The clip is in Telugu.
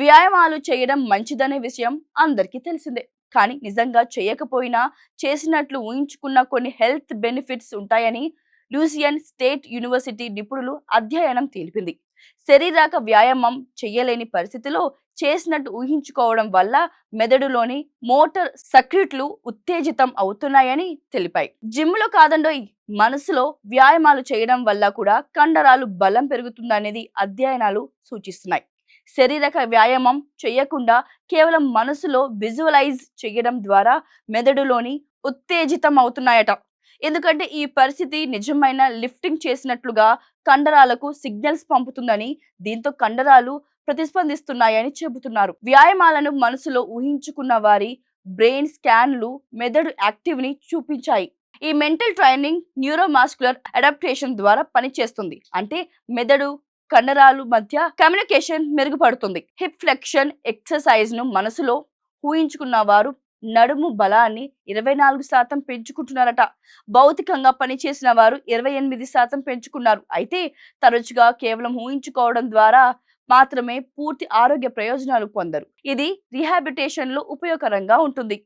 వ్యాయామాలు చేయడం మంచిదనే విషయం అందరికీ తెలిసిందే. కానీ నిజంగా చేయకపోయినా చేసినట్లు ఊహించుకున్న కొన్ని హెల్త్ బెనిఫిట్స్ ఉంటాయని లూసియన్ స్టేట్ యూనివర్సిటీ నిపుణులు అధ్యయనం తెలిపింది. శరీరక వ్యాయామం చేయలేని పరిస్థితిలో చేసినట్టు ఊహించుకోవడం వల్ల మెదడులోని మోటార్ సర్క్యూట్లు ఉత్తేజితం అవుతున్నాయని తెలిపాయి. జిమ్లో కాదండోయ్, మనసులో వ్యాయామాలు చేయడం వల్ల కూడా కండరాలు బలం పెరుగుతుందనేది అధ్యయనాలు సూచిస్తున్నాయి. శరీరక వ్యాయామం చేయకుండా కేవలం మనసులో విజువలైజ్ చేయడం ద్వారా మెదడులోని ఉత్తేజితం అవుతున్నాయట. ఎందుకంటే ఈ పరిస్థితి నిజమైన లిఫ్టింగ్ చేసినట్లుగా కండరాలకు సిగ్నల్స్ పంపుతుందని, దీంతో కండరాలు ప్రతిస్పందిస్తున్నాయని చెబుతున్నారు. వ్యాయామాలను మనసులో ఊహించుకున్న వారి బ్రెయిన్ స్కాన్లు మెదడు యాక్టివ్ ని చూపించాయి. ఈ మెంటల్ ట్రైనింగ్ న్యూరోమాస్కులర్ అడాప్టేషన్ ద్వారా పనిచేస్తుంది. అంటే మెదడు కండరాలు మధ్య కమ్యూనికేషన్ మెరుగుపడుతుంది. హిప్ ఫ్లెక్షన్ ఎక్సర్సైజ్ ను మనసులో ఊహించుకున్న వారు నడుము బలాన్ని 24% పెంచుకుంటున్నారట. భౌతికంగా పనిచేసిన వారు 28% పెంచుకున్నారు. అయితే తరచుగా కేవలం ఊహించుకోవడం ద్వారా మాత్రమే పూర్తి ఆరోగ్య ప్రయోజనాలు పొందరు. ఇది రీహాబిలిటేషన్ లో ఉపయోగకరంగా ఉంటుంది.